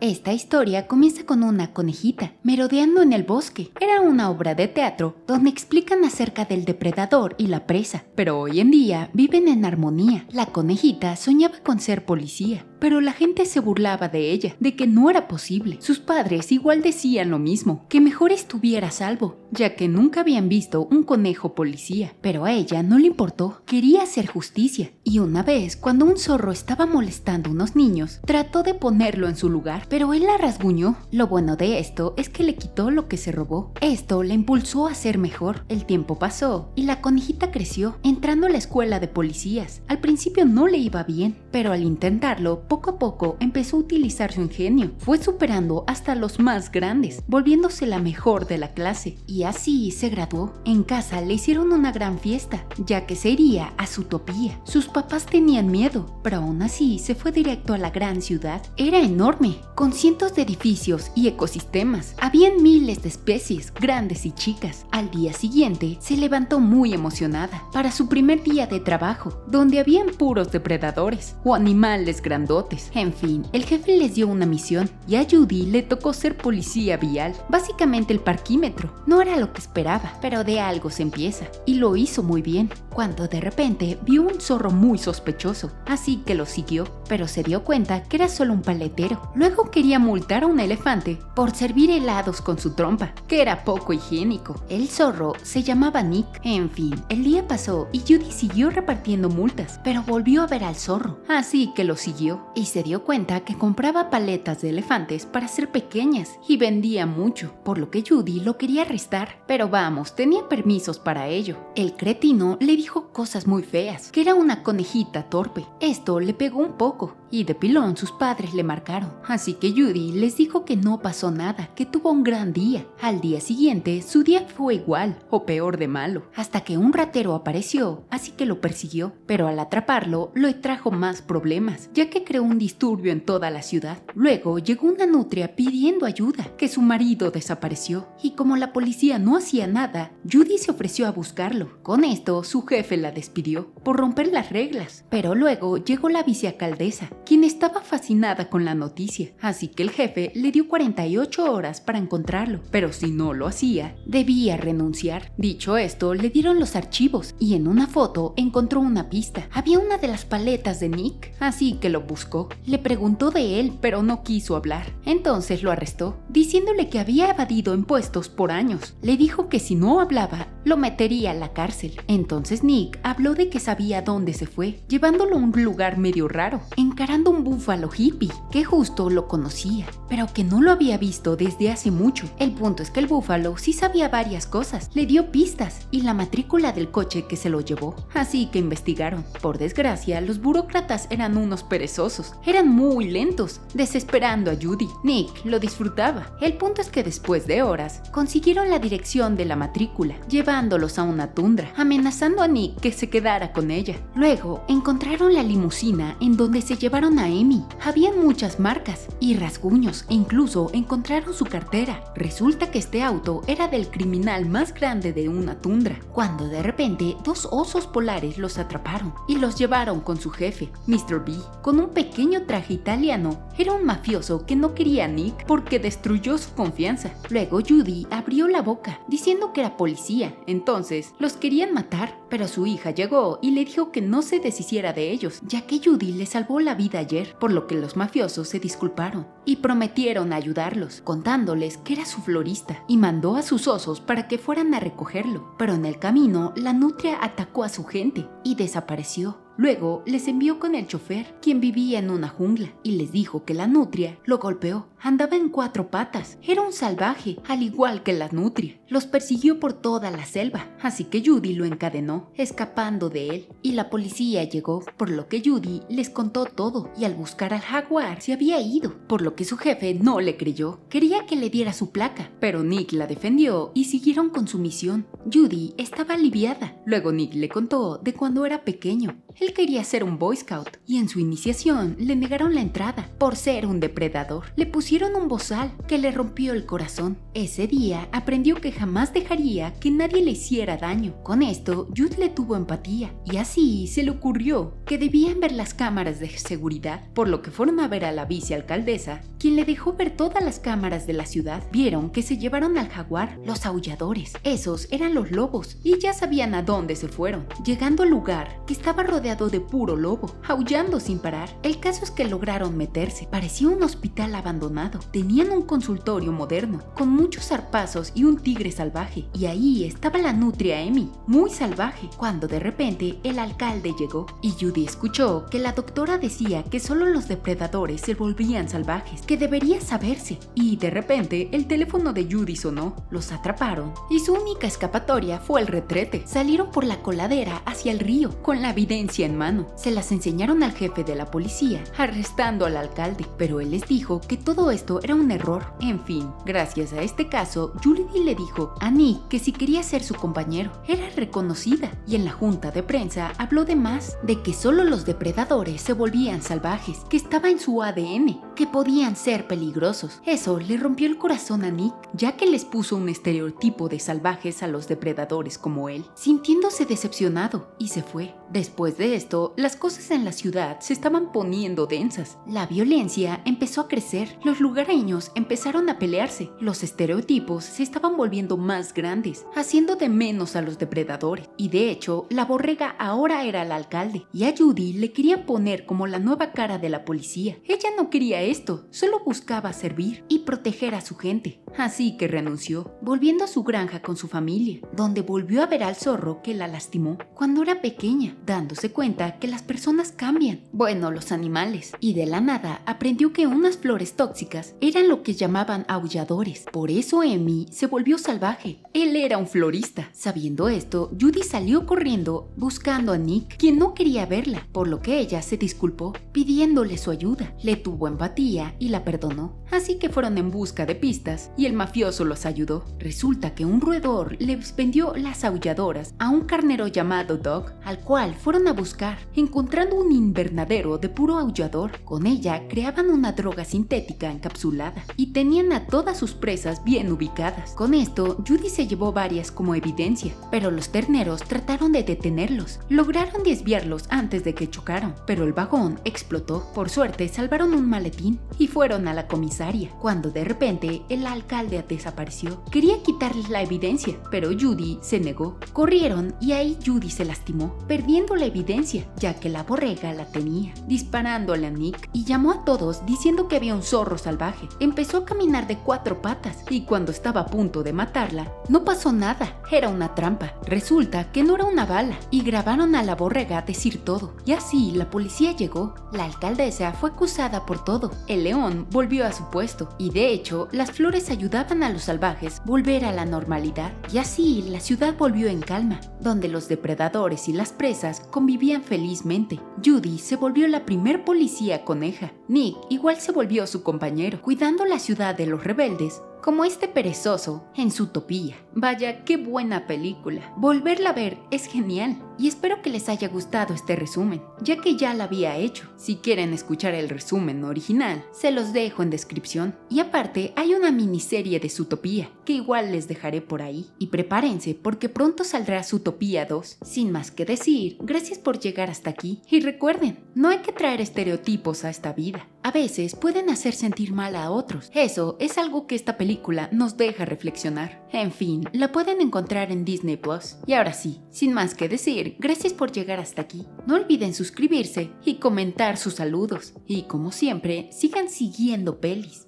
Esta historia comienza con una conejita merodeando en el bosque. Era una obra de teatro donde explican acerca del depredador y la presa, pero hoy en día viven en armonía. La conejita soñaba con ser policía, pero la gente se burlaba de ella, de que no era posible. Sus padres igual decían lo mismo, que mejor estuviera a salvo, ya que nunca habían visto un conejo policía. Pero a ella no le importó, quería hacer justicia. Y una vez, cuando un zorro estaba molestando a unos niños, trató de ponerlo en su lugar, pero él la rasguñó. Lo bueno de esto es que le quitó lo que se robó. Esto le impulsó a ser mejor. El tiempo pasó y la conejita creció, entrando a la escuela de policías. Al principio no le iba bien, pero al intentarlo, poco a poco empezó a utilizar su ingenio. Fue superando hasta los más grandes, volviéndose la mejor de la clase. Y así se graduó. En casa le hicieron una gran fiesta, ya que se iría a Zootopia. Sus papás tenían miedo, pero aún así se fue directo a la gran ciudad. Era enorme, con cientos de edificios y ecosistemas. Habían miles de especies, grandes y chicas. Al día siguiente, se levantó muy emocionada para su primer día de trabajo, donde habían puros depredadores o animales grandotes. En fin, el jefe les dio una misión y a Judy le tocó ser policía vial, básicamente el parquímetro. No era lo que esperaba, pero de algo se empieza, y lo hizo muy bien, cuando de repente vio un zorro muy sospechoso, así que lo siguió, pero se dio cuenta que era solo un paletero. Luego quería multar a un elefante por servir helados con su trompa, que era poco higiénico. El zorro se llamaba Nick. En fin, el día pasó y Judy siguió repartiendo multas, pero volvió a ver al zorro, así que lo siguió y se dio cuenta que compraba paletas de elefantes para ser pequeñas y vendía mucho, por lo que Judy lo quería arrestar, pero vamos, tenía permisos para ello. El cretino le dijo cosas muy feas, que era una conejita torpe. Esto le pegó un poco y de pilón sus padres le marcaron, así que Judy les dijo que no pasó nada, que tuvo un gran día. Al día siguiente su día fue igual o peor de malo, hasta que un ratero apareció, así que lo persiguió, pero al atraparlo le trajo más problemas, ya que creó un disturbio en toda la ciudad. Luego llegó una nutria pidiendo ayuda, que su marido desapareció, y como la policía no hacía nada, Judy se ofreció a buscarlo. Con esto su jefe la despidió por romper las reglas, pero luego llegó la vicealcaldesa, quien estaba fascinada con la noticia, así que el jefe le dio 48 horas para encontrarlo, pero si no lo hacía, debía renunciar. Dicho esto, le dieron los archivos y en una foto encontró una pista. Había una de las paletas de Nick, así que lo buscó. Le preguntó de él, pero no quiso hablar. Entonces lo arrestó, diciéndole que había evadido impuestos por años. Le dijo que si no hablaba, lo metería a la cárcel. Entonces Nick habló de que sabía dónde se fue, llevándolo a un lugar medio raro, encarando un búfalo hippie, que justo lo conocía, pero que no lo había visto desde hace mucho. El punto es que el búfalo sí sabía varias cosas, le dio pistas y la matrícula del coche que se lo llevó, así que investigaron. Por desgracia, los burócratas eran unos perezosos, eran muy lentos, desesperando a Judy. Nick lo disfrutaba. El punto es que después de horas, consiguieron la dirección de la matrícula, llevándolos a una tundra, amenazando a Nick que se quedara con ella. Luego, encontraron la limusina en donde se llevaron a Amy. Habían muchas marcas y rasguños e incluso encontraron su cartera. Resulta que este auto era del criminal más grande de una tundra, cuando de repente dos osos polares los atraparon y los llevaron con su jefe, Mr. B, con un pequeño traje italiano. Era un mafioso que no quería a Nick porque destruyó su confianza. Luego Judy abrió la boca diciendo que era policía, entonces los querían matar, pero su hija llegó y le dijo que no se deshiciera de ellos, ya que Judy le salvó la vida ayer, por lo que los mafiosos se disculparon y prometieron ayudarlos, contándoles que era su florista, y mandó a sus osos para que fueran a recogerlo, pero en el camino la nutria atacó a su gente y desapareció. Luego les envió con el chofer, quien vivía en una jungla, y les dijo que la nutria lo golpeó. Andaba en 4 patas, era un salvaje, al igual que la nutria. Los persiguió por toda la selva, así que Judy lo encadenó, escapando de él, y la policía llegó, por lo que Judy les contó todo, y al buscar al jaguar se había ido, por lo que su jefe no le creyó. Quería que le diera su placa, pero Nick la defendió y siguieron con su misión. Judy estaba aliviada. Luego Nick le contó de cuando era pequeño, Él quería ser un Boy Scout y en su iniciación le negaron la entrada por ser un depredador. Le pusieron un bozal que le rompió el corazón. Ese día aprendió que jamás dejaría que nadie le hiciera daño. Con esto, Jude le tuvo empatía y así se le ocurrió que debían ver las cámaras de seguridad, por lo que fueron a ver a la vicealcaldesa, quien le dejó ver todas las cámaras de la ciudad. Vieron que se llevaron al jaguar, los aulladores. Esos eran los lobos y ya sabían a dónde se fueron, llegando al lugar que estaba rodeado de puro lobo, aullando sin parar. El caso es que lograron meterse. Parecía un hospital abandonado. Tenían un consultorio moderno, con muchos zarpazos y un tigre salvaje. Y ahí estaba la nutria Emi, muy salvaje, cuando de repente el alcalde llegó y Judy escuchó que la doctora decía que solo los depredadores se volvían salvajes, que debería saberse. Y de repente el teléfono de Judy sonó, los atraparon y su única escapatoria fue el retrete. Salieron por la coladera hacia el río con la evidencia en mano. Se las enseñaron al jefe de la policía, arrestando al alcalde, pero él les dijo que todo esto era un error. En fin, gracias a este caso, Judy le dijo a Nick que si quería ser su compañero. Era reconocida y en la junta de prensa habló de más, de que solo los depredadores se volvían salvajes, que estaba en su ADN, que podían ser peligrosos. Eso le rompió el corazón a Nick, ya que les puso un estereotipo de salvajes a los depredadores como él, sintiéndose decepcionado, y se fue. Después de esto, las cosas en la ciudad se estaban poniendo densas. La violencia empezó a crecer, los lugareños empezaron a pelearse, los estereotipos se estaban volviendo más grandes, haciendo de menos a los depredadores. Y de hecho, la borrega ahora era el alcalde, y a Judy le querían poner como la nueva cara de la policía. Ella no quería esto, solo buscaba servir y proteger a su gente. Así que renunció, volviendo a su granja con su familia, donde volvió a ver al zorro que la lastimó cuando era pequeña, dándose cuenta que las personas cambian, bueno, los animales, y de la nada aprendió que unas flores tóxicas eran lo que llamaban aulladores. Por eso Emi se volvió salvaje. Él era un florista. Sabiendo esto, Judy salió corriendo buscando a Nick, quien no quería verla, por lo que ella se disculpó, pidiéndole su ayuda. Le tuvo empatía y la perdonó. Así que fueron en busca de pistas y el mafioso los ayudó. Resulta que un roedor les vendió las aulladoras a un carnero llamado Dog, al cual fueron a buscar, encontrando un invernadero de puro aullador. Con ella creaban una droga sintética encapsulada y tenían a todas sus presas bien ubicadas. Con esto, Judy se llevó varias como evidencia, pero los terneros trataron de detenerlos. Lograron desviarlos antes de que chocaran, pero el vagón explotó. Por suerte, salvaron un maletín y fueron a la comisaria, cuando de repente el alcalde desapareció. Quería quitarles la evidencia, pero Judy se negó. Corrieron y ahí Judy se lastimó, perdiendo la evidencia, ya que la borrega la tenía, disparándole a Nick, y llamó a todos diciendo que había un zorro salvaje. Empezó a caminar de 4 patas y cuando estaba a punto de matarla, no pasó nada, era una trampa. Resulta que no era una bala y grabaron a la borrega decir todo, y así la policía llegó. La alcaldesa fue acusada por todo. El león volvió a su puesto y de hecho las flores ayudaban a los salvajes volver a la normalidad, y así la ciudad volvió en calma, donde los depredadores y las presas convivían felizmente. Judy se volvió la primer policía coneja. Nick igual se volvió su compañero, cuidando la ciudad de los rebeldes, como este perezoso en Zootopia. Vaya, qué buena película. Volverla a ver es genial y espero que les haya gustado este resumen, ya que ya la había hecho. Si quieren escuchar el resumen original, se los dejo en descripción. Y aparte, hay una miniserie de Zootopia que igual les dejaré por ahí. Y prepárense porque pronto saldrá Zootopia 2. Sin más que decir, gracias por llegar hasta aquí. Y recuerden, no hay que traer estereotipos a esta vida. A veces pueden hacer sentir mal a otros. Eso es algo que esta película nos deja reflexionar. En fin, la pueden encontrar en Disney Plus. Y ahora sí, sin más que decir, gracias por llegar hasta aquí. No olviden suscribirse y comentar sus saludos. Y como siempre, sigan siguiendo pelis.